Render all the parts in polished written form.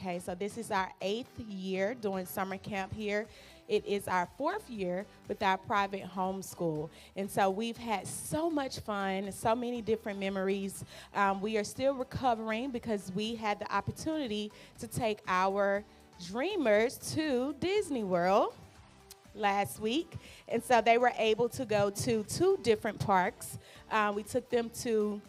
Okay, so this is our 8th year doing summer camp here. It is our 4th year with our private homeschool. And so we've had so much fun, so many different memories. We are still recovering because we had the opportunity to take our dreamers to Disney World last week. And so they were able to go to 2 different parks. We took them to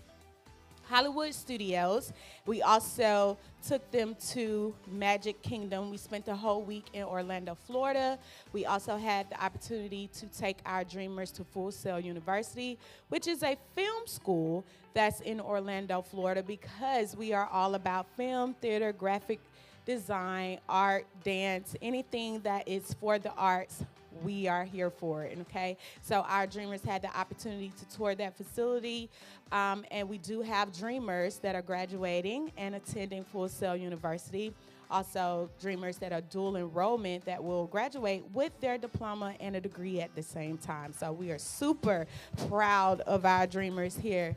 Hollywood Studios. We also took them to Magic Kingdom. We spent the whole week in Orlando, Florida. We also had the opportunity to take our dreamers to Full Sail University, which is a film school that's in Orlando, Florida, because we are all about film, theater, graphic design, art, dance, anything that is for the arts. We are here for it, okay? So our dreamers had the opportunity to tour that facility, and we do have dreamers that are graduating and attending Full Sail University. Also, dreamers that are dual enrollment that will graduate with their diploma and a degree at the same time. So we are super proud of our dreamers here.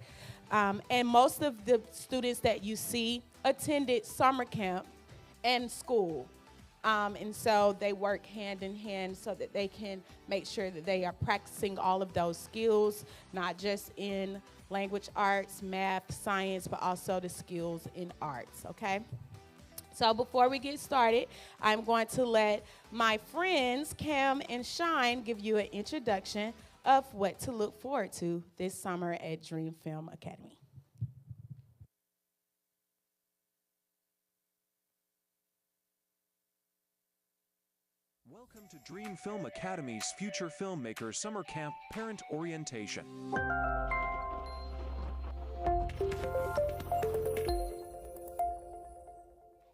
And most of the students that you see attended summer camp and school. And so they work hand in hand so that they can make sure that they are practicing all of those skills, not just in language arts, math, science, but also the skills in arts, okay? So before we get started, I'm going to let my friends, Cam and Shine, give you an introduction of what to look forward to this summer at Dream Film Academy. Welcome to Dream Film Academy's Future Filmmaker Summer Camp Parent Orientation.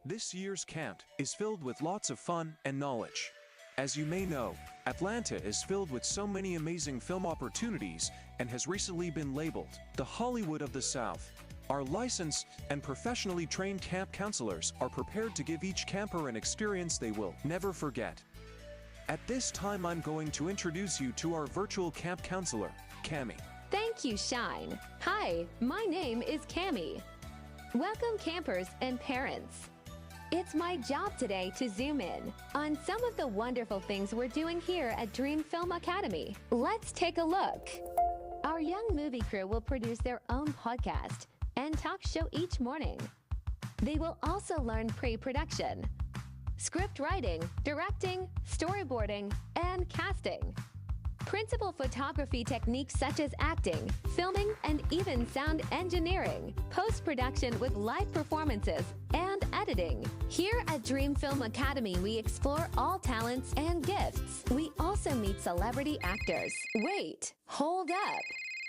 This year's camp is filled with lots of fun and knowledge. As you may know, Atlanta is filled with so many amazing film opportunities and has recently been labeled the Hollywood of the South. Our licensed and professionally trained camp counselors are prepared to give each camper an experience they will never forget. At this time, I'm going to introduce you to our virtual camp counselor, Cami. Thank you, Shine. Hi, my name is Cami. Welcome campers and parents. It's my job today to zoom in on some of the wonderful things we're doing here at Dream Film Academy. Let's take a look. Our young movie crew will produce their own podcast and talk show each morning. They will also learn pre-production, script writing, directing, storyboarding, and casting. Principal photography techniques such as acting, filming, and even sound engineering, post-production with live performances, and editing. Here at Dream Film Academy, we explore all talents and gifts. We also meet celebrity actors. Wait, hold up.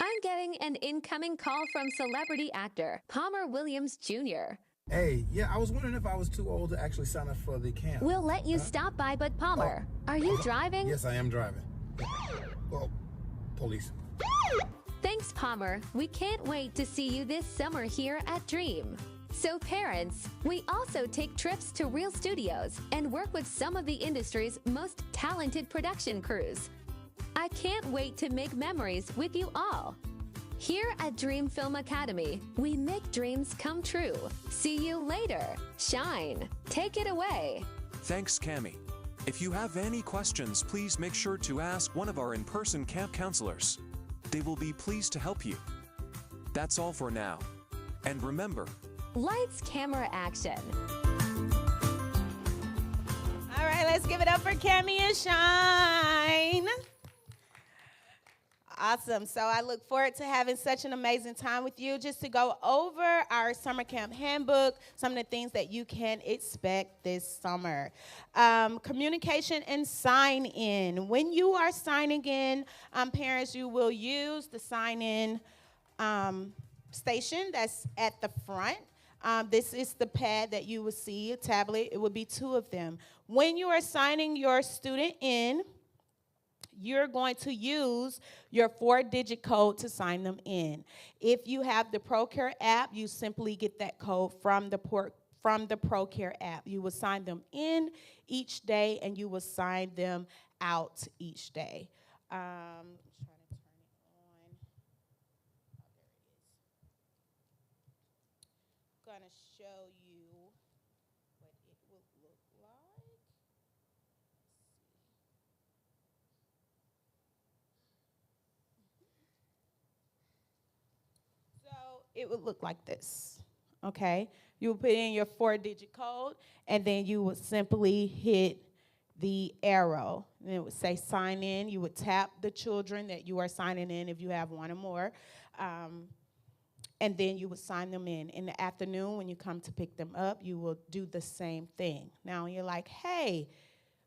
I'm getting an incoming call from celebrity actor Palmer Williams Jr. Hey, yeah, I was wondering if I was too old to actually sign up for the camp. We'll let you stop by, but Palmer, are you driving? Yes, I am driving. Well, police. Thanks, Palmer. We can't wait to see you this summer here at Dream. So parents, we also take trips to real studios and work with some of the industry's most talented production crews. I can't wait to make memories with you all. Here at Dream Film Academy, we make dreams come true. See you later. Shine. Take it away. Thanks, Cami. If you have any questions, please make sure to ask one of our in-person camp counselors. They will be pleased to help you. That's all for now. And remember, Lights, camera, action. All right, let's give it up for Cami and Shine. Awesome. So I look forward to having such an amazing time with you. Just to go over our summer camp handbook, some of the things that you can expect this summer. Communication and sign in. When you are signing in, parents, you will use the sign in station that's at the front. This is the pad that you will see, a tablet. It will be 2 of them. When you are signing your student in, you're going to use your 4-digit code to sign them in. If you have the ProCare app, you simply get that code from the ProCare app. You will sign them in each day, and you will sign them out each day. I'm trying to turn it on. Oh, there it is. I'm going to show you what it it would look like this, okay? You would put in your 4-digit code, and then you would simply hit the arrow. And it would say sign in. You would tap the children that you are signing in if you have one or more. And then you would sign them in. In the afternoon, when you come to pick them up, you will do the same thing. Now you're like, hey,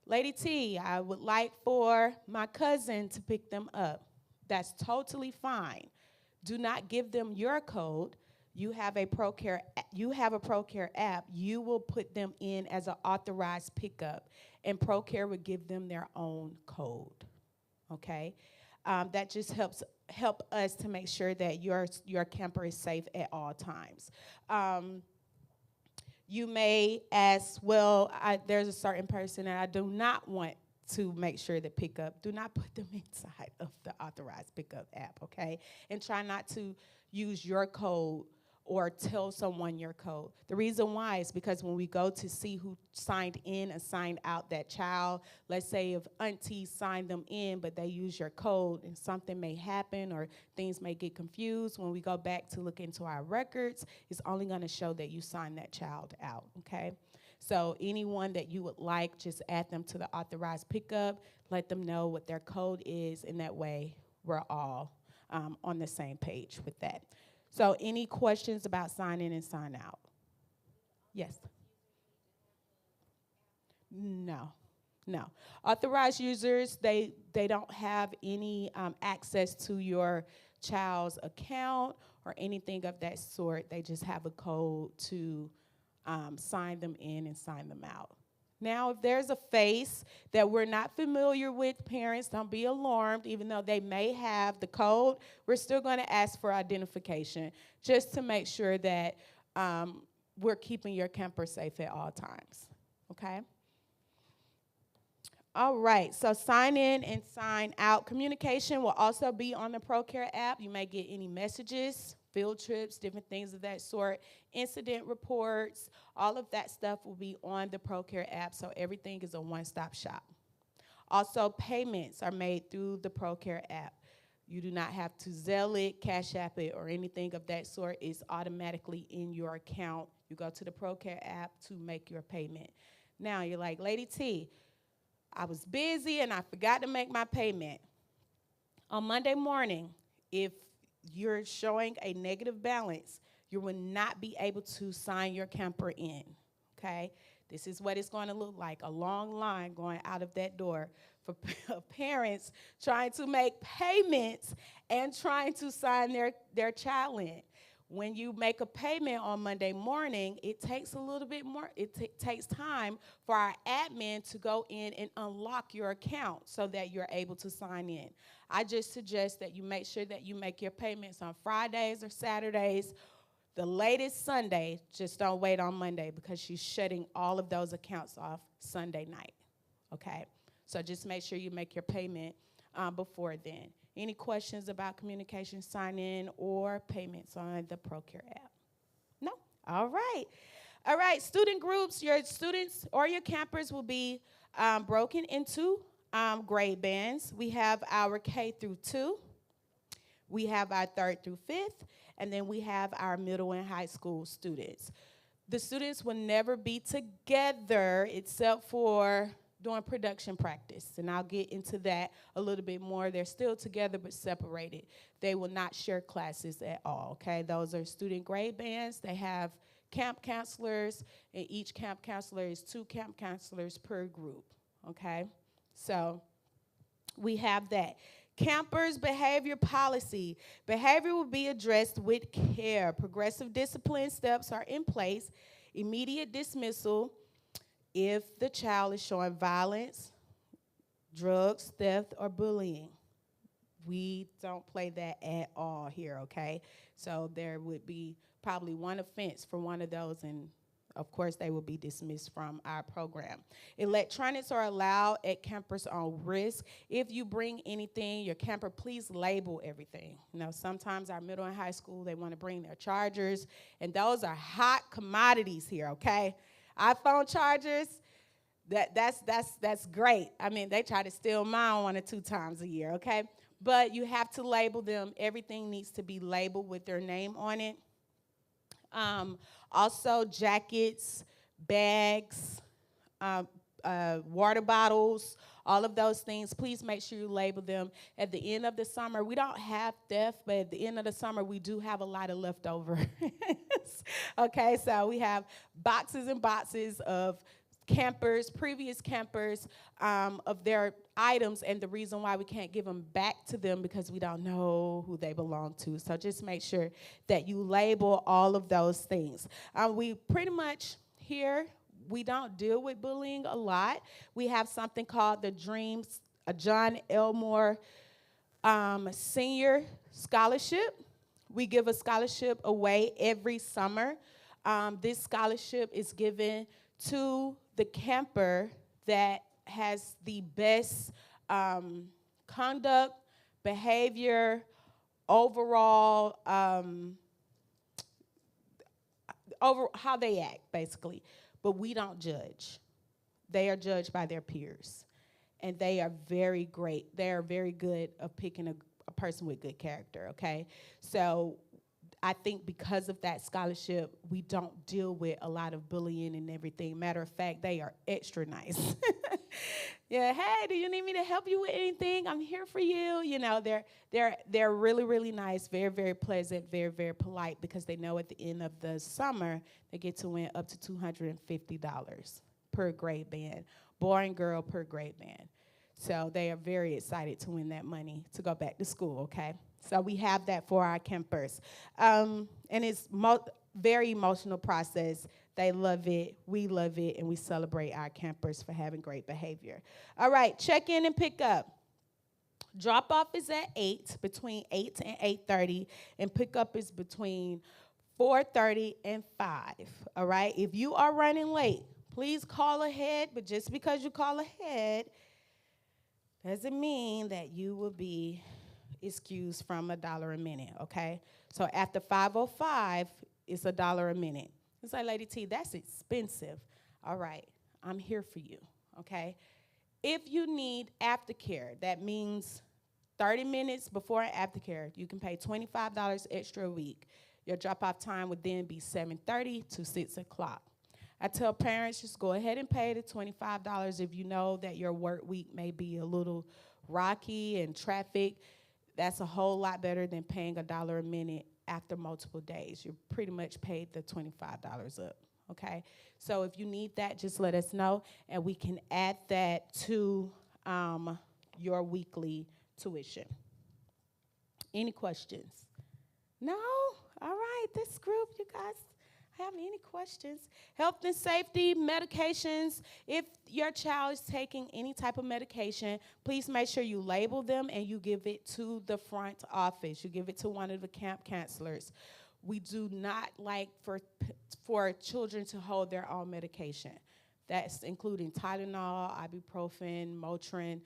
Lady T, I would like for my cousin to pick them up. That's totally fine. Do not give them your code. You have a ProCare app. You will put them in as an authorized pickup, and ProCare will give them their own code. Okay, that just help us to make sure that your camper is safe at all times. You may ask, well, there's a certain person that I do not want to make sure to pick up. Do not put them inside of the authorized pickup app, okay? And try not to use your code or tell someone your code. The reason why is because when we go to see who signed in and signed out that child, let's say if auntie signed them in but they use your code and something may happen or things may get confused, when we go back to look into our records, it's only gonna show that you signed that child out, okay? So anyone that you would like, just add them to the authorized pickup, let them know what their code is, and that way we're all on the same page with that. So any questions about sign in and sign out? Yes. No. Authorized users, they don't have any access to your child's account or anything of that sort. They just have a code to sign them in and sign them out. Now, if there's a face that we're not familiar with, parents, don't be alarmed. Even though they may have the code, we're still going to ask for identification just to make sure that we're keeping your camper safe at all times, okay? All right, so sign in and sign out. Communication will also be on the ProCare app. You may get any messages, field trips, different things of that sort, incident reports, all of that stuff will be on the ProCare app, so everything is a one-stop shop. Also, payments are made through the ProCare app. You do not have to Zelle it, Cash App it, or anything of that sort. It's automatically in your account. You go to the ProCare app to make your payment. Now, you're like, Lady T, I was busy and I forgot to make my payment. On Monday morning, if you're showing a negative balance, you will not be able to sign your camper in, okay? This is what it's going to look like, a long line going out of that door for parents trying to make payments and trying to sign their child in. When you make a payment on Monday morning, it takes a little bit more, it takes time for our admin to go in and unlock your account so that you're able to sign in. I just suggest that you make sure that you make your payments on Fridays or Saturdays. The latest Sunday, just don't wait on Monday because she's shutting all of those accounts off Sunday night, okay? So just make sure you make your payment before then. Any questions about communication sign-in or payments on the ProCare app? No? All right. All right, student groups, your students or your campers will be broken into grade bands. We have our K through 2. We have our 3rd through 5th. And then we have our middle and high school students. The students will never be together except for doing production practice, and I'll get into that a little bit more. They're still together but separated. They will not share classes at all, okay? Those are student grade bands. They have camp counselors, and each camp counselor is 2 camp counselors per group, okay? So we have that. Campers behavior policy. Behavior will be addressed with care. Progressive discipline steps are in place. Immediate dismissal if the child is showing violence, drugs, theft, or bullying. We don't play that at all here, okay? So there would be probably one offense for one of those, and of course they will be dismissed from our program. Electronics are allowed at campers on risk. If you bring anything, your camper, please label everything. You know, sometimes our middle and high school, they want to bring their chargers, and those are hot commodities here, okay? iPhone chargers, that's great. I mean, they try to steal mine 1 or 2 times a year, okay? But you have to label them. Everything needs to be labeled with their name on it. Also jackets, bags, water bottles, all of those things. Please make sure you label them. At the end of the summer, we don't have theft, but at the end of the summer, we do have a lot of leftover. Okay, so we have boxes and boxes of campers, previous campers, of their items, and the reason why we can't give them back to them because we don't know who they belong to. So just make sure that you label all of those things. We pretty much here, we don't deal with bullying a lot. We have something called the Dreams, a John Elmore Senior Scholarship. We give a scholarship away every summer. This scholarship is given to the camper that has the best conduct, behavior, overall, over how they act, basically. But we don't judge. They are judged by their peers. And they are very great. They are very good at picking a person with good character, okay? So I think because of that scholarship, we don't deal with a lot of bullying and everything. Matter of fact, they are extra nice. Yeah, hey, do you need me to help you with anything? I'm here for you. You know, they're really, really nice, very, very pleasant, very, very polite, because they know at the end of the summer they get to win up to $250 per grade band, boy and girl per grade band. So they are very excited to win that money to go back to school, okay? So we have that for our campers. And it's very emotional process. They love it, we love it, and we celebrate our campers for having great behavior. All right, check in and pick up. Drop off is at 8, between 8 and 8:30, and pick up is between 4:30 and 5, all right? If you are running late, please call ahead, but just because you call ahead doesn't mean that you will be excused from $1 a minute, okay? So after 5:05, it's $1 a minute. It's like, Lady T, that's expensive. All right, I'm here for you, okay? If you need aftercare, that means 30 minutes before aftercare, you can pay $25 extra a week. Your drop-off time would then be 7:30 to 6 o'clock. I tell parents, just go ahead and pay the $25 if you know that your work week may be a little rocky and traffic. That's a whole lot better than paying $1 a minute after multiple days. You're pretty much paid the $25 up, okay? So if you need that, just let us know, and we can add that to your weekly tuition. Any questions? No? All right, this group, you guys have any questions? Health and safety, medications. If your child is taking any type of medication, please make sure you label them and you give it to the front office. You give it to one of the camp counselors. We do not like for children to hold their own medication. That's including Tylenol, ibuprofen, Motrin,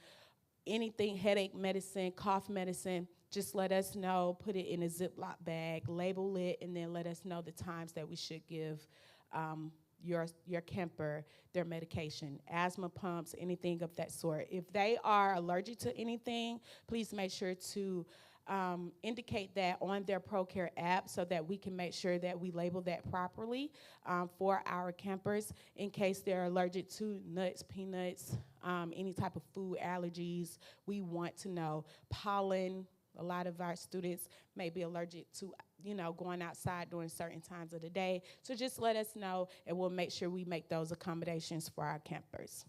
anything, headache medicine, cough medicine. Just let us know, put it in a Ziploc bag, label it, and then let us know the times that we should give your camper their medication, asthma pumps, anything of that sort. If they are allergic to anything, please make sure to indicate that on their ProCare app so that we can make sure that we label that properly for our campers in case they're allergic to nuts, peanuts, any type of food allergies. We want to know. Pollen. A lot of our students may be allergic to, going outside during certain times of the day. So just let us know, and we'll make sure we make those accommodations for our campers.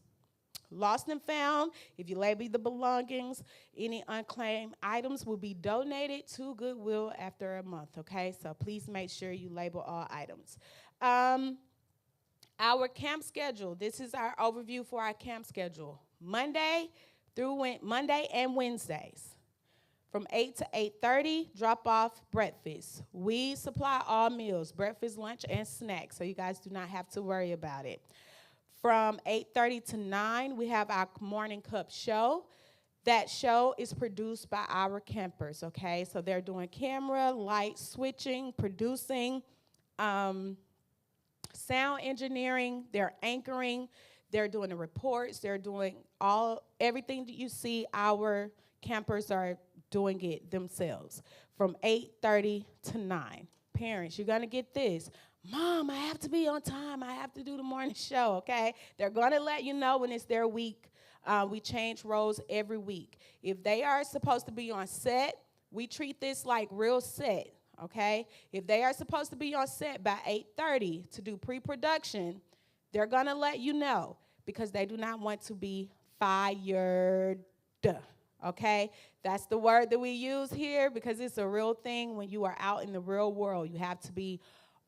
Lost and found, if you label the belongings, any unclaimed items will be donated to Goodwill after a month, okay? So please make sure you label all items. Our camp schedule, this is our overview for our camp schedule. Monday and Wednesdays. From 8 to 8:30, drop off breakfast. We supply all meals, breakfast, lunch, and snacks, so you guys do not have to worry about it. From 8:30 to 9, we have our Morning Cup show. That show is produced by our campers, okay? So they're doing camera, light switching, producing, sound engineering, they're anchoring, they're doing the reports, they're doing everything that you see. Our campers are doing it themselves from 8:30 to 9. Parents, you're going to get this. Mom, I have to be on time. I have to do the morning show, okay? They're going to let you know when it's their week. We change roles every week. If they are supposed to be on set, we treat this like real set, okay? If they are supposed to be on set by 8:30 to do pre-production, they're going to let you know because they do not want to be fired, okay? That's the word that we use here because it's a real thing when you are out in the real world. You have to be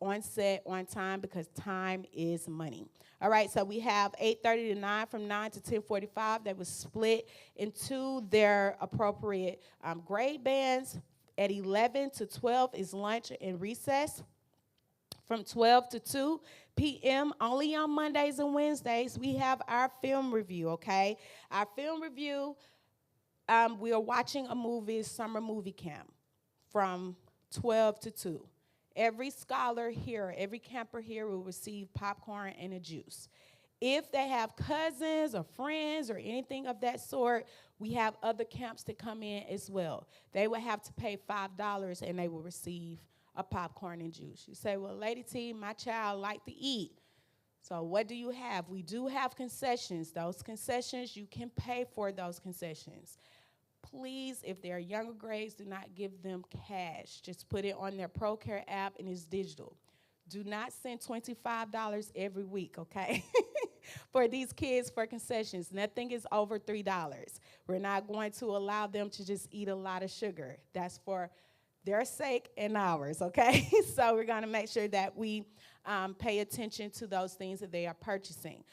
on set, on time, because time is money. All right, so we have 8:30 to 9, from 9 to 10:45. That was split into their appropriate grade bands. At 11 to 12 is lunch and recess. From 12 to 2 p.m., only on Mondays and Wednesdays, we have our film review, okay? Our film review, we are watching a movie, summer movie camp, from 12 to 2. Every scholar here, every camper here will receive popcorn and a juice. If they have cousins or friends or anything of that sort, we have other camps that come in as well. They will have to pay $5 and they will receive a popcorn and juice. You say, well, Lady T, my child like to eat. So what do you have? We do have concessions. Those concessions, you can pay for those concessions. Please, if they're younger grades, do not give them cash. Just put it on their ProCare app and it's digital. Do not send $25 every week, okay, for these kids for concessions. Nothing is over $3. We're not going to allow them to just eat a lot of sugar. That's for their sake and ours, okay? So we're going to make sure that we pay attention to those things that they are purchasing.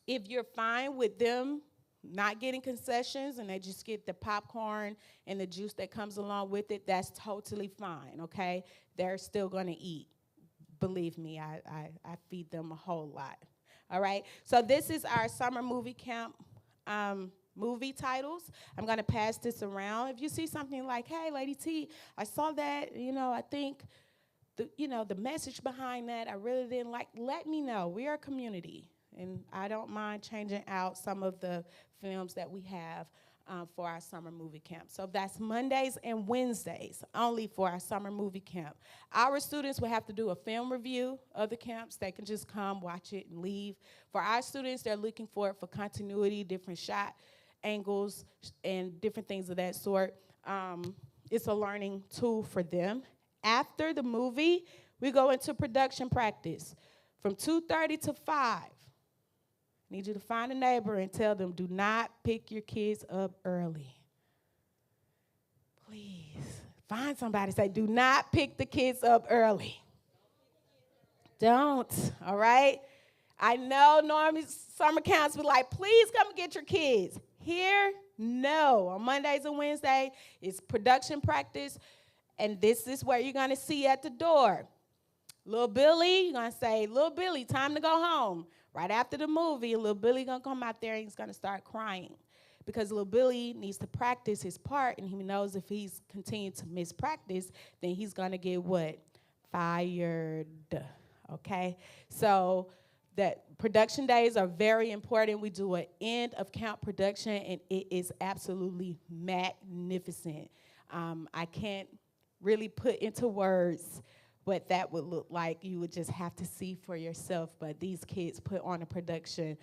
If you're fine with them not getting concessions and they just get the popcorn and the juice that comes along with it, that's totally fine, okay? They're still going to eat. Believe me, I feed them a whole lot, all right? So this is our summer movie camp movie titles. I'm going to pass this around. If you see something like, hey, Lady T, I saw that, I think, the message behind that I really didn't like, let me know. We are a community. And I don't mind changing out some of the films that we have for our summer movie camp. So that's Mondays and Wednesdays only for our summer movie camp. Our students will have to do a film review of the camps. They can just come, watch it, and leave. For our students, they're looking for it for continuity, different shot angles, and different things of that sort. It's a learning tool for them. After the movie, we go into production practice from 2:30 to 5. Need you to find a neighbor and tell them, do not pick your kids up early. Please. Find somebody, say, do not pick the kids up early. Don't, all right? I know normally summer camps be like, please come and get your kids. Here, no. On Mondays and Wednesdays, it's production practice, and this is where you're going to see at the door. Little Billy, you're going to say, Little Billy, time to go home. Right after the movie, Little Billy going to come out there and he's going to start crying because Little Billy needs to practice his part, and he knows if he's continued to miss practice, then he's going to get what? Fired, okay? So that production days are very important. We do an end of camp production, and it is absolutely magnificent. I can't really put into words what that would look like. You would just have to see for yourself. But these kids put on a production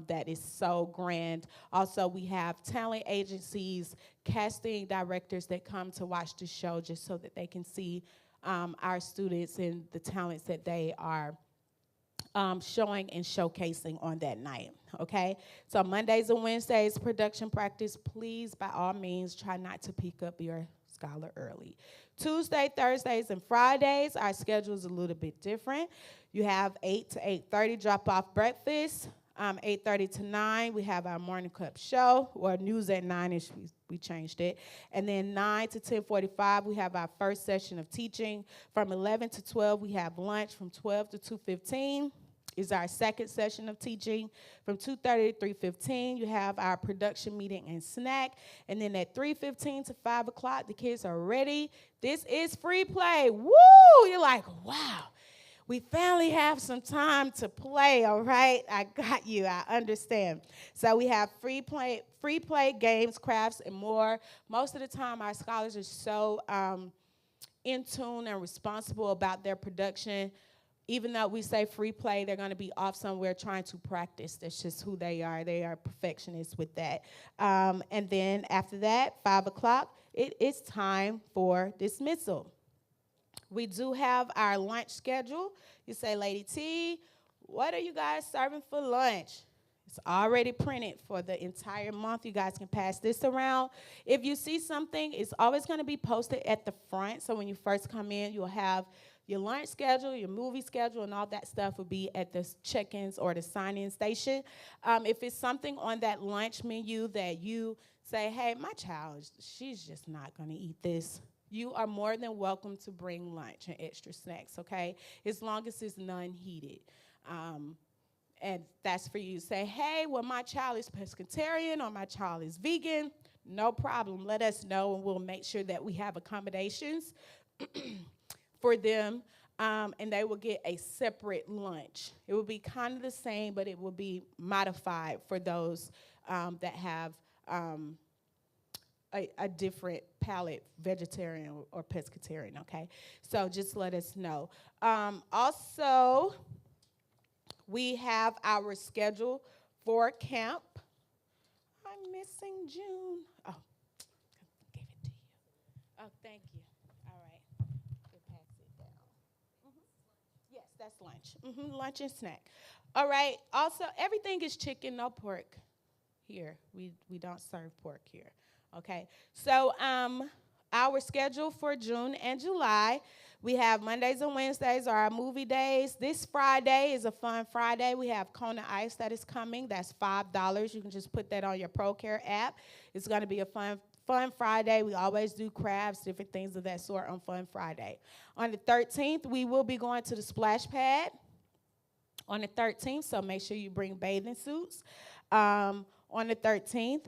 that is so grand. Also, we have talent agencies, casting directors that come to watch the show just so that they can see our students and the talents that they are showing and showcasing on that night, okay? So Mondays and Wednesdays, production practice. Please, by all means, try not to pick up your scholar early. Tuesday, Thursdays, and Fridays, our schedule is a little bit different. You have 8 to 8:30 drop-off breakfast. 8:30 to 9, we have our morning cup show, or news at 9-ish, we changed it. And then 9 to 10:45, we have our first session of teaching. From 11 to 12, we have lunch. From 12 to 2:15 is our second session of teaching. From 2:30 to 3:15, you have our production meeting and snack. And then at 3:15 to 5 o'clock, the kids are ready. This is free play. Woo! You're like, wow. We finally have some time to play, all right? I got you. I understand. So we have free play games, crafts, and more. Most of the time, our scholars are so in tune and responsible about their production. Even though we say free play, they're going to be off somewhere trying to practice. That's just who they are. They are perfectionists with that. And then after that, 5 o'clock, it is time for dismissal. We do have our lunch schedule. You say, Lady T, what are you guys serving for lunch? It's already printed for the entire month. You guys can pass this around. If you see something, it's always going to be posted at the front. So when you first come in, you'll have your lunch schedule, your movie schedule, and all that stuff will be at the check-ins or the sign-in station. If it's something on that lunch menu that you say, hey, my child, she's just not going to eat this, you are more than welcome to bring lunch and extra snacks, okay? As long as it's non-heated. And that's for you to say, hey, well, my child is pescatarian or my child is vegan. No problem. Let us know, and we'll make sure that we have accommodations for them, and they will get a separate lunch. It will be kind of the same, but it will be modified for those that have a different palate, vegetarian or pescatarian, okay? So just let us know. Also, we have our schedule for camp. I'm missing June. Oh, gave it to you. Oh, thank you. All right. We'll pass it down. Yes, that's lunch. Lunch and snack. All right. Also, everything is chicken, no pork here. We don't serve pork here. Okay. So our schedule for June and July, we have Mondays and Wednesdays are our movie days. This Friday is a fun Friday. We have Kona Ice that is coming. That's $5. You can just put that on your ProCare app. It's going to be a fun Friday. We always do crafts, different things of that sort on Fun Friday. On the 13th, we will be going to the splash pad on the 13th, so make sure you bring bathing suits. On the 13th,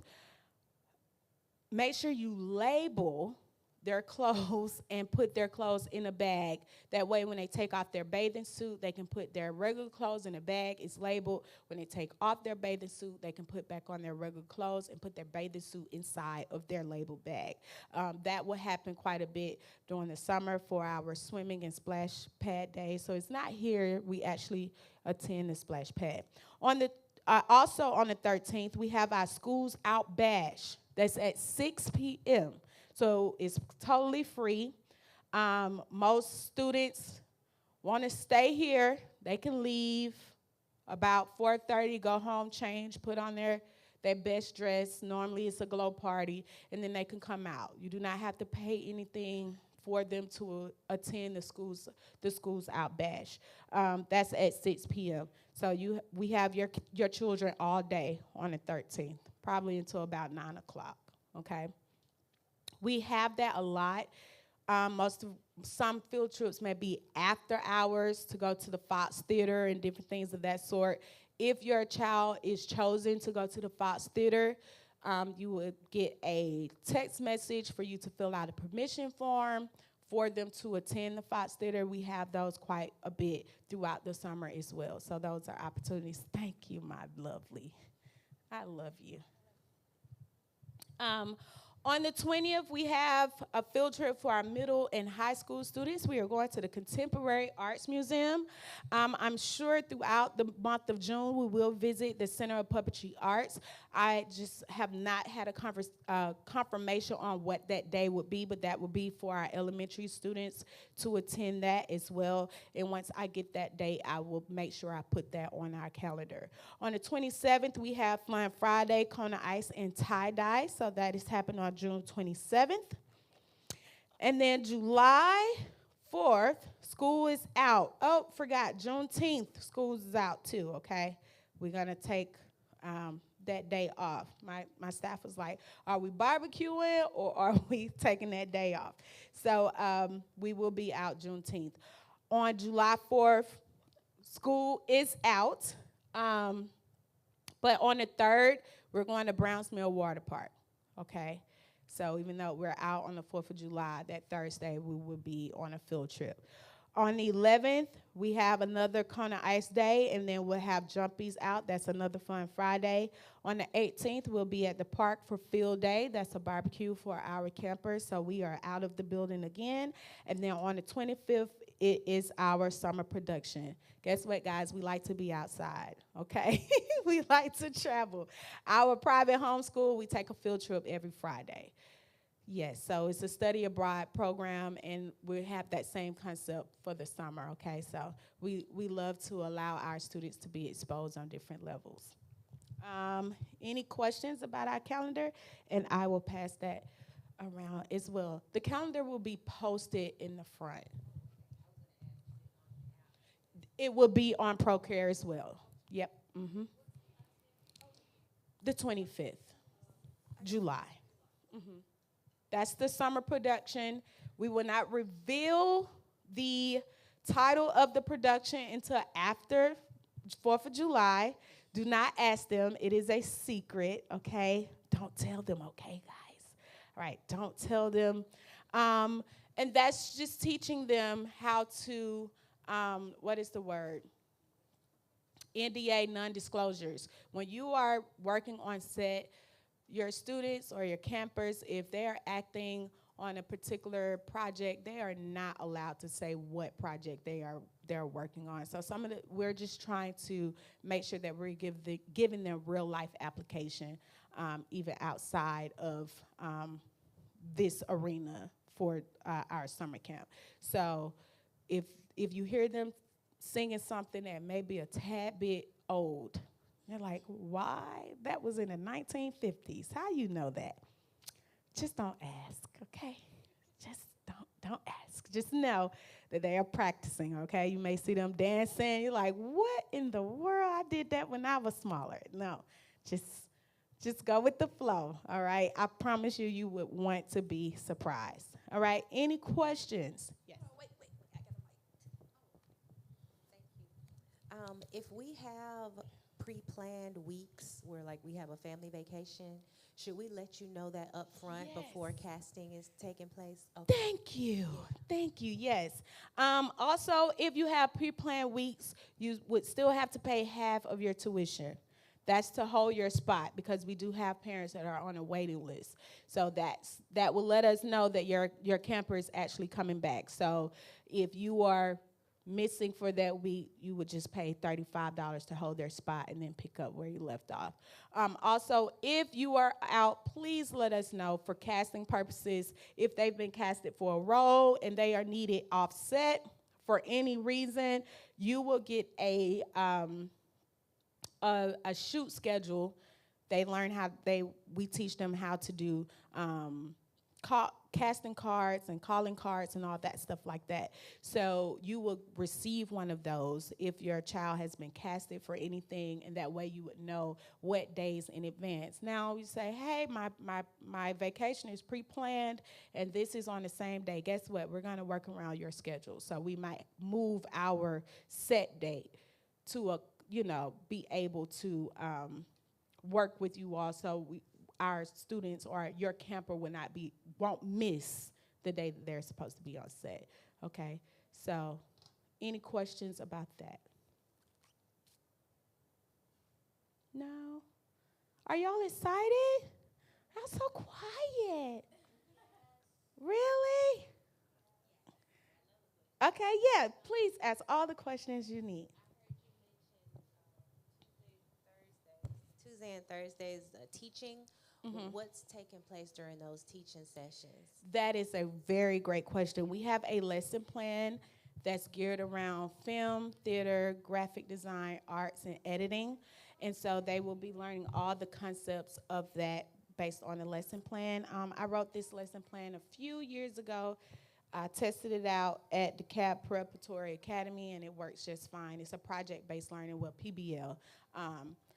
make sure you label their clothes and put their clothes in a bag. That way when they take off their bathing suit, they can put their regular clothes in a bag. It's labeled. When they take off their bathing suit, they can put back on their regular clothes and put their bathing suit inside of their labeled bag. That will happen quite a bit during the summer for our swimming and splash pad days. So it's not here. We actually attend the splash pad. Also on the 13th, we have our Schools Out Bash. That's at 6 p.m. So it's totally free. Most students want to stay here. They can leave about 4:30, go home, change, put on their best dress. Normally it's a glow party, and then they can come out. You do not have to pay anything for them to attend the schools out bash. That's at 6 p.m. So we have your children all day on the 13th, probably until about 9 o'clock, okay? We have that a lot. Some field trips may be after hours to go to the Fox Theater and different things of that sort. If your child is chosen to go to the Fox Theater, you would get a text message for you to fill out a permission form for them to attend the Fox Theater. We have those quite a bit throughout the summer as well. So those are opportunities. Thank you, my lovely. I love you. On the 20th, we have a field trip for our middle and high school students. We are going to the Contemporary Arts Museum. I'm sure throughout the month of June, we will visit the Center of Puppetry Arts. I just have not had a confirmation on what that day would be, but that would be for our elementary students to attend that as well. And once I get that date, I will make sure I put that on our calendar. On the 27th, we have Fun Friday, Kona Ice, and Tie-Dye. So that is happening on June 27th. And then July 4th, school is out. Oh, forgot, Juneteenth, school is out too, okay? We're going to take that day off. My staff was like, are we barbecuing or are we taking that day off? So we will be out Juneteenth. On July 4th, school is out. But on the 3rd, we're going to Browns Mill Water Park, okay? So even though we're out on the 4th of July, that Thursday we will be on a field trip. On the 11th, we have another Kona Ice Day, and then we'll have Jumpies out. That's another fun Friday. On the 18th, we'll be at the park for Field Day. That's a barbecue for our campers, so we are out of the building again. And then on the 25th, it is our summer production. Guess what, guys? We like to be outside, okay? We like to travel. Our private homeschool, we take a field trip every Friday. Yes, so it's a study abroad program, and we have that same concept for the summer, okay? So we love to allow our students to be exposed on different levels. Any questions about our calendar? And I will pass that around as well. The calendar will be posted in the front. It will be on Procare as well. Yep. The 25th, July. That's the summer production. We will not reveal the title of the production until after 4th of July. Do not ask them. It is a secret, okay? Don't tell them, okay, guys? All right, don't tell them. And that's just teaching them how to, what is the word? NDA, non-disclosures. When you are working on set, your students or your campers, if they're acting on a particular project, they are not allowed to say what project they're working on. So we're just trying to make sure that we're giving them real life application, even outside of this arena for our summer camp. So if you hear them singing something that may be a tad bit old, you're like, why? That was in the 1950s. How you know that? Just don't ask, okay? Just don't ask. Just know that they are practicing, okay? You may see them dancing. You're like, what in the world? I did that when I was smaller. No, just go with the flow, all right? I promise you, you would want to be surprised, all right? Any questions? Yes. Oh, wait, I got a mic. Thank you. If we have pre-planned weeks where like we have a family vacation, should we let you know that up front before casting is taking place? Okay. Thank you, yes. Also, if you have pre-planned weeks, you would still have to pay half of your tuition. That's to hold your spot, because we do have parents that are on a waiting list. So that will let us know that your camper is actually coming back. So if you are missing for that week, you would just pay $35 to hold their spot and then pick up where you left off. Also, if you are out, please let us know for casting purposes. If they've been casted for a role and they are needed offset for any reason, you will get a shoot schedule. They learn we teach them how to do casting cards and calling cards and all that stuff like that. So you will receive one of those if your child has been casted for anything, and that way you would know what days in advance. Now you say, hey, my vacation is pre-planned and this is on the same day. Guess what? We're gonna work around your schedule. So we might move our set date to be able to work with you all, so our students or your camper won't miss the day that they're supposed to be on set. Okay, so any questions about that? No? Are y'all excited? I'm so quiet. Really? Okay, yeah, please ask all the questions you need. Tuesday and Thursdays teaching. What's taking place during those teaching sessions? That is a very great question. We have a lesson plan that's geared around film, theater, graphic design, arts, and editing. And so they will be learning all the concepts of that based on the lesson plan. I wrote this lesson plan a few years ago. I tested it out at the CAB Preparatory Academy, and it works just fine. It's a project-based learning with PBL.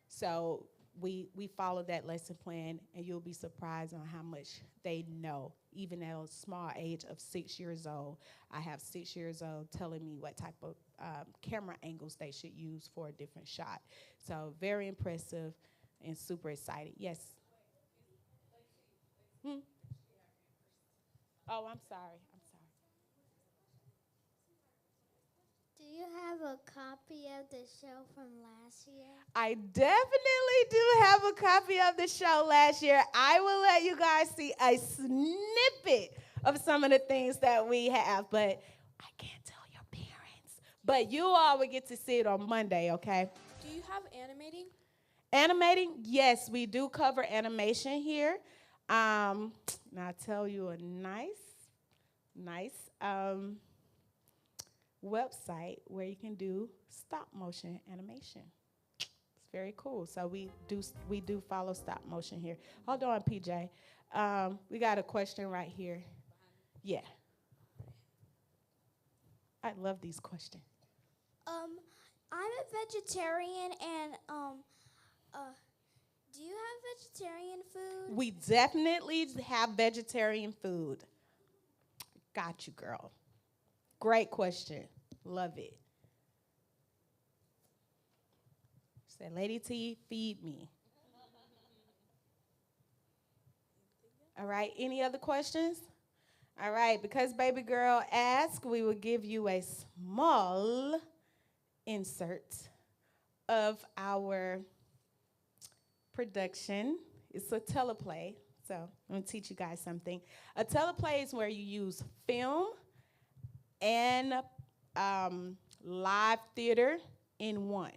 So we follow that lesson plan, and you'll be surprised on how much they know, even at a small age of 6 years old. I have 6 years old telling me what type of camera angles they should use for a different shot. So very impressive and super excited. Yes? Oh, I'm sorry. Do you have a copy of the show from last year? I definitely do have a copy of the show last year. I will let you guys see a snippet of some of the things that we have, but I can't tell your parents. But you all will get to see it on Monday, okay? Do you have animating? Animating? Yes, we do cover animation here. Now I'll tell you a nice website where you can do stop motion animation. It's very cool. So we do follow stop motion here. Hold on, PJ. We got a question right here. Yeah. I love these questions. I'm a vegetarian, and do you have vegetarian food? We definitely have vegetarian food. Got you, girl. Great question. Love it. Said, Lady T, feed me. All right, any other questions? All right, because baby girl asked, we will give you a small insert of our production. It's a teleplay, so I'm going to teach you guys something. A teleplay is where you use film and live theater in one.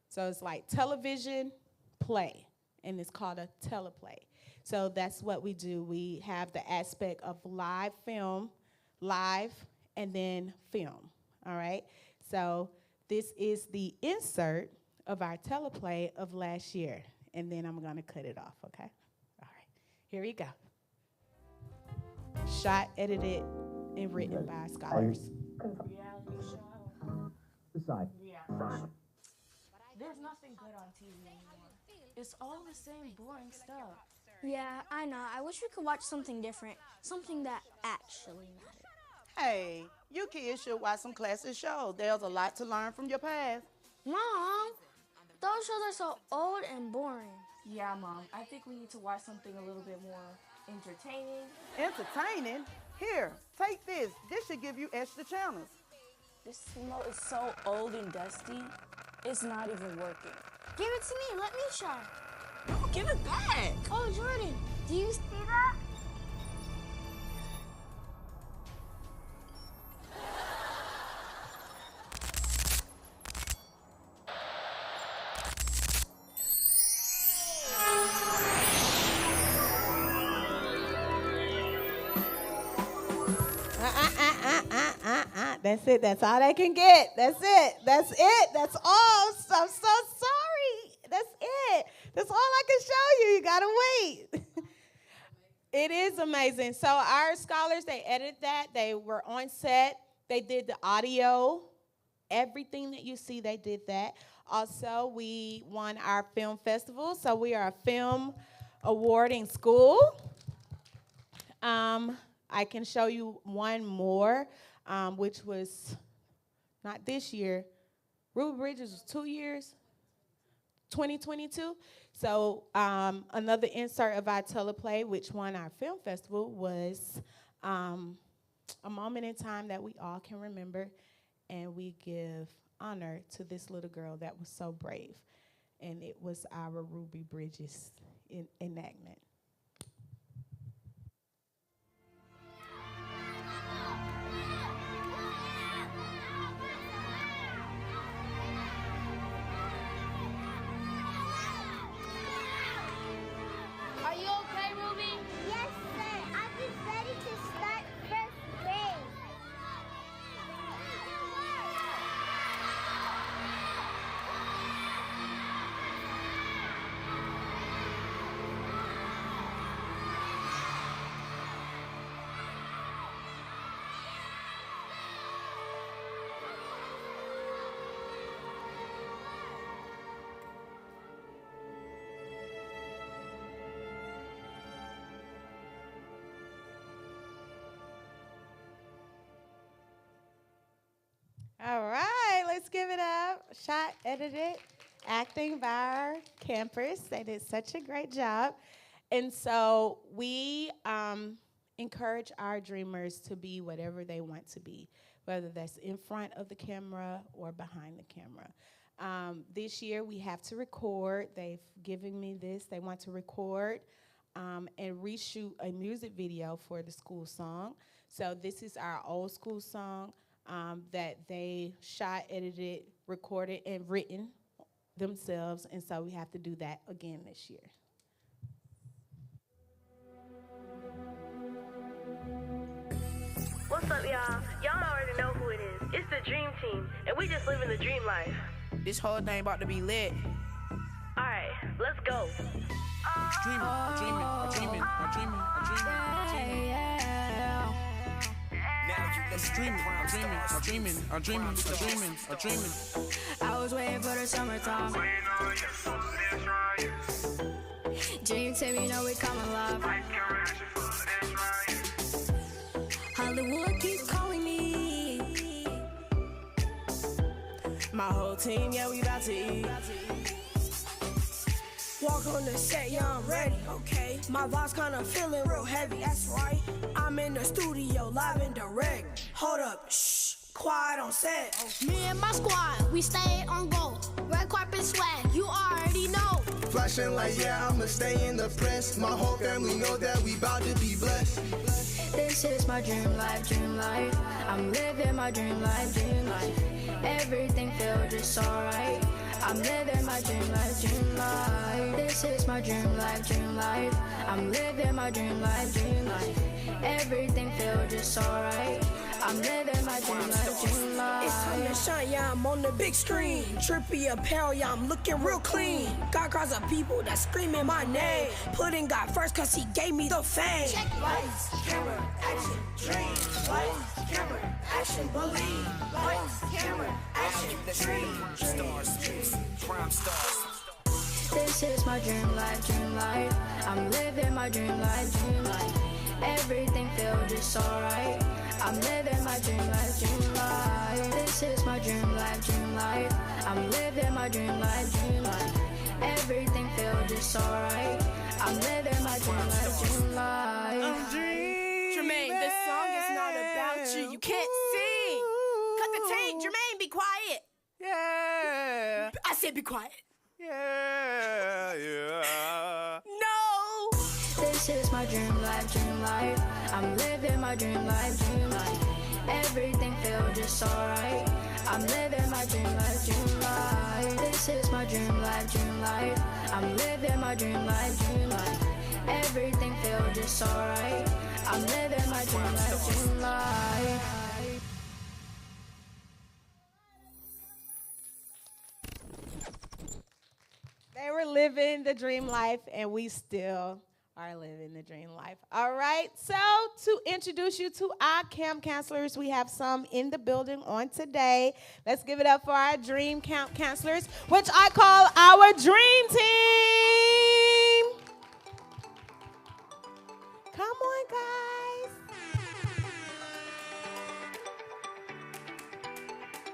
So it's like television play, and it's called a teleplay. So that's what we do. We have the aspect of live film, live, and then film, all right? So this is the insert of our teleplay of last year, and then I'm going to cut it off, okay? All right, here we go. Shot, edited, and written by scholars. Decide. There's nothing good on TV anymore. It's all the same boring stuff. Yeah, I know. I wish we could watch something different, something that actually matters. Hey, you kids should watch some classic shows. There's a lot to learn from your past. Mom, those shows are so old and boring. Yeah, Mom. I think we need to watch something a little bit more entertaining. Entertaining? Here, take this. This should give you extra channels. This remote is so old and dusty, it's not even working. Give it to me. Let me try. No, give it back. Oh, Jordan, do you see that? That's it. That's all they can get. That's it. That's it. That's all. I'm so sorry. That's it. That's all I can show you. You got to wait. It is amazing. So our scholars, they edited that. They were on set. They did the audio. Everything that you see, they did that. Also, we won our film festival. So we are a film awarding school. I can show you one more, which was not this year. Ruby Bridges was 2 years, 2022. So another insert of our teleplay, which won our film festival, was a moment in time that we all can remember, and we give honor to this little girl that was so brave. And it was our Ruby Bridges enactment. Are you okay, Ruby? Yes, sir. I'm just ready to start first grade. All right, let's give it up. Shot, edited, acting by our campers. They did such a great job. And so we encourage our dreamers to be whatever they want to be. whether that's in front of the camera or behind the camera. This year we have to record. They've given me this. They want to record and reshoot a music video for the school song. So this is our old school song that they shot, edited, recorded, and written themselves, and so we have to do that again this year. What's up, y'all? Y'all already know who it is. It's the Dream Team, and we just living the dream life. This whole thing about to be lit. Alright, let's go. Dreaming, dreaming, dreaming. I was waiting for the summertime. Dream team, you know we coming live. Hollywood keep calling me. My whole team, yeah, we about to eat. Walk on the set, yeah, I'm ready, okay. My vibe's kinda feeling real heavy, that's right. I'm in the studio, live and direct. Hold up, shh, quiet on set. Me and my squad, we stay on go. Red carpet swag, you already know. Flashing like, yeah, I'ma stay in the press. My whole family know that we bout to be blessed. This is my dream life, dream life. I'm living my dream life, dream life. Everything feels just alright. I'm living my dream life, dream life. This is my dream life, dream life. I'm living my dream life, dream life. Everything feels just alright. I'm living my dream life, dream life. It's time to shine, yeah, I'm on the big screen. Trippy apparel, yeah, I'm looking real clean. Got crowds of people that screaming my name. Putting God first cause he gave me the fame. Check lights, camera, action, dream. Lights, camera, action, believe. Lights, camera, action, dream. Stars, prime stars. This is my dream life, dream life. I'm living my dream life, dream life. Everything feels just alright. I'm living my dream life, dream life. This is my dream life, dream life. I'm living my dream life, dream life. Everything feels just alright. I'm living my dream life, dream life. Jermaine, this song is not about you. You can't sing. Cut the tape, Jermaine, be quiet. Yeah. I said be quiet. Yeah. No. This is my dream life, dream life. I'm living my dream life, dream life. Everything feels just alright. I'm living my dream life, dream life. This is my dream life, dream life. I'm living my dream life, dream life. Everything feels just alright. I'm living my dream life, dream life. They were living the dream life, and we still are living the dream life. All right, so to introduce you to our camp counselors, we have some in the building on today. Let's give it up for our dream camp counselors, which I call our dream team. Come on, guys.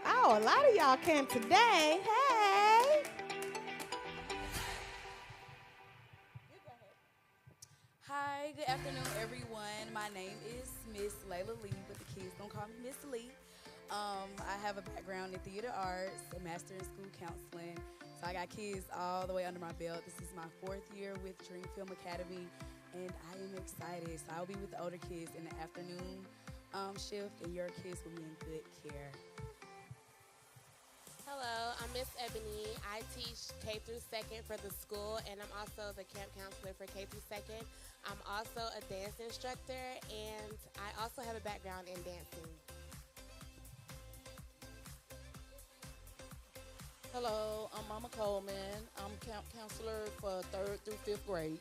Oh, a lot of y'all came today. Hey. Hi, good afternoon, everyone. My name is Miss Layla Lee, but the kids don't call me Miss Lee. I have a background in theater arts, a master in school counseling. So I got kids all the way under my belt. This is my 4th year with Dream Film Academy, and I am excited. So I'll be with the older kids in the afternoon shift, and your kids will be in good care. Hello, I'm Miss Ebony. I teach K through 2nd for the school, and I'm also the camp counselor for K through 2nd. I'm also a dance instructor, and I also have a background in dancing. Hello, I'm Mama Coleman. I'm camp counselor for 3rd through 5th grade.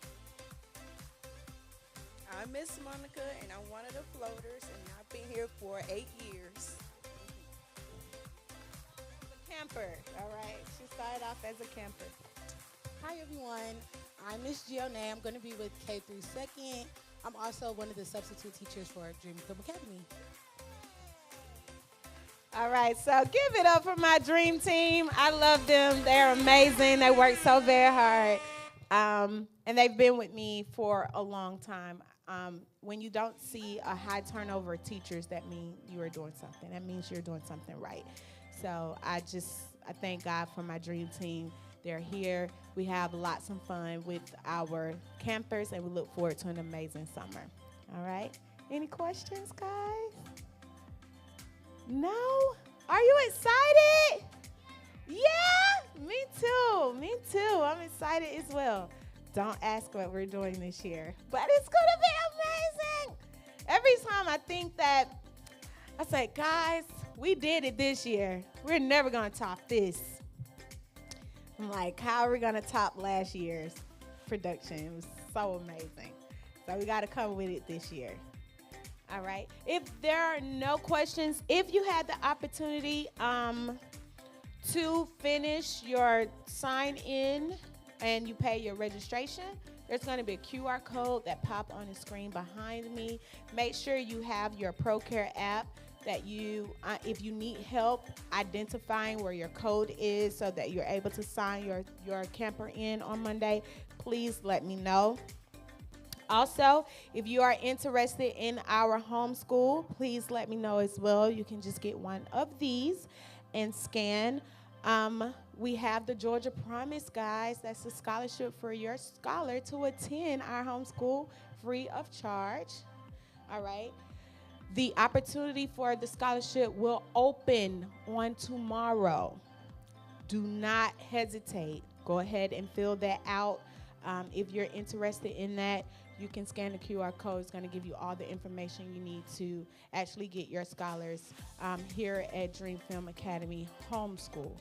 I'm Miss Monica, and I'm one of the floaters, and I've been here for 8 years. Camper, all right. She started off as a camper. Hi, everyone. I'm Miss Giona. I'm going to be with K through 2nd. I'm also one of the substitute teachers for Dream Film Academy. All right, so give it up for my dream team. I love them. They're amazing. They work so very hard. And they've been with me for a long time. When you don't see a high turnover of teachers, that means you are doing something. That means you're doing something right. So I thank God for my dream team. They're here. We have lots of fun with our campers, and we look forward to an amazing summer. All right? Any questions, guys? No? Are you excited? Yeah, me too. Me too. I'm excited as well. Don't ask what we're doing this year, but it's going to be amazing. Every time I think that, I say, guys, we did it this year. We're never going to top this. I'm like, how are we going to top last year's production? It was so amazing. So we got to come with it this year. All right. If there are no questions, if you had the opportunity to finish your sign in and you pay your registration, there's going to be a QR code that pop on the screen behind me. Make sure you have your ProCare app that you, if you need help identifying where your code is so that you're able to sign your camper in on Monday, please let me know. Also, if you are interested in our homeschool, please let me know as well. You can just get one of these and scan. We have the Georgia Promise, guys. That's a scholarship for your scholar to attend our homeschool free of charge. All right. The opportunity for the scholarship will open on tomorrow. Do not hesitate. Go ahead and fill that out. If you're interested in that, you can scan the QR code. It's going to give you all the information you need to actually get your scholars here at Dream Film Academy Homeschool.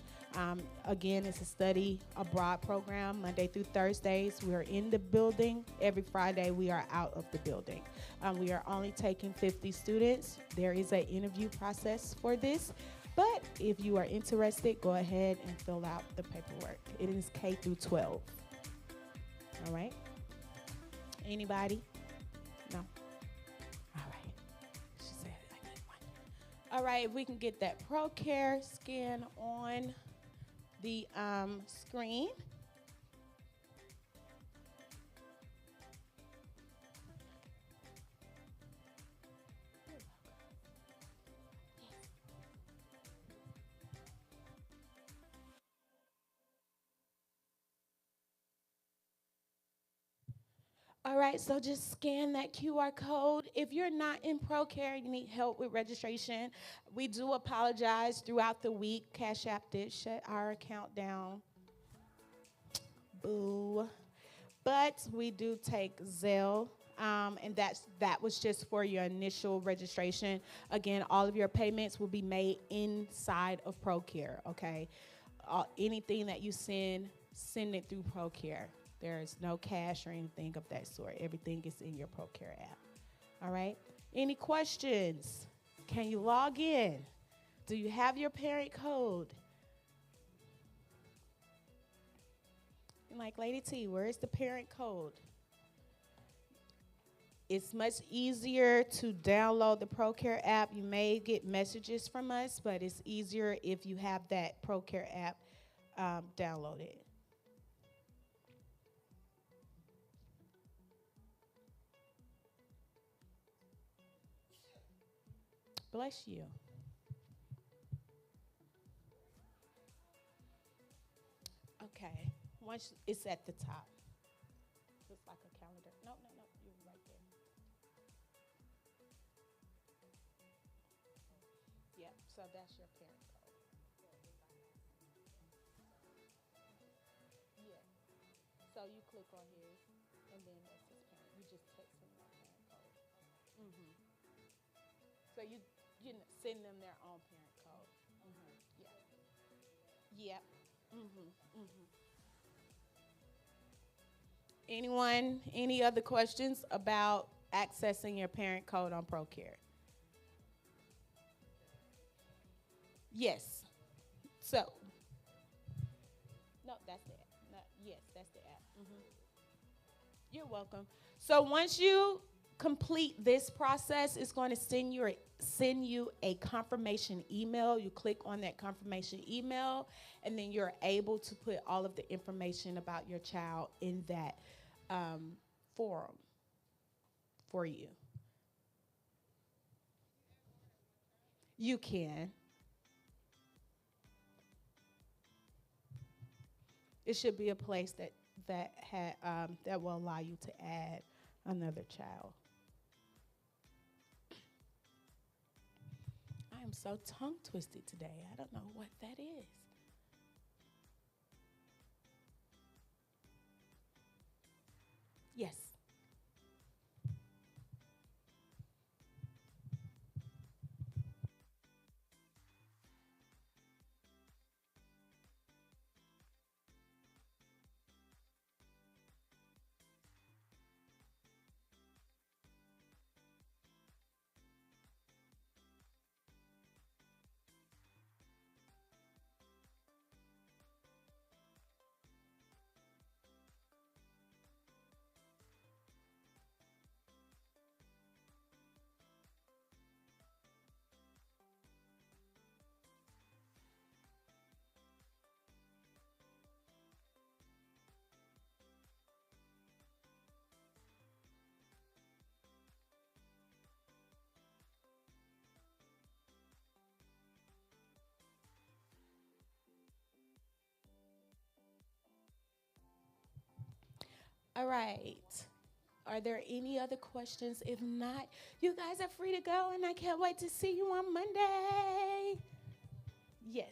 Again, it's a study abroad program, Monday through Thursdays. We are in the building. Every Friday, we are out of the building. We are only taking 50 students. There is an interview process for this. But if you are interested, go ahead and fill out the paperwork. It is K through 12. All right? Anybody? No? All right. She said I need one. All right, if we can get that ProCare scan on the screen. All right, so just scan that QR code. If you're not in ProCare and you need help with registration, we do apologize throughout the week. Cash App did shut our account down. Boo. But we do take Zelle, and that was just for your initial registration. Again, all of your payments will be made inside of ProCare, okay? Anything that you send it through ProCare. There is no cash or anything of that sort. Everything is in your ProCare app. All right? Any questions? Can you log in? Do you have your parent code? Like, Lady T, where is the parent code? It's much easier to download the ProCare app. You may get messages from us, but it's easier if you have that ProCare app downloaded. Bless you. Okay. Once it's at the top. Looks like a calendar. No, you're right there. Yep, so that's your parent code. Yeah. So you click on his, and then that's his parent. You just text him that parent code. Mm-hmm. So you send them their own parent code. Mm-hmm. Yeah. Yep. Mm-hmm. Mm-hmm. Anyone, any other questions about accessing your parent code on ProCare? Yes. So. No, that's the app. No, yes, that's the app. Mm-hmm. You're welcome. So once you complete this process, it's going to send you a confirmation email. You click on that confirmation email, and then you're able to put all of the information about your child in that forum for you. You can. It should be a place that will allow you to add another child. I am so tongue twisted today. I don't know what that is. Yes. All right. Are there any other questions? If not, you guys are free to go, and I can't wait to see you on Monday. Yes.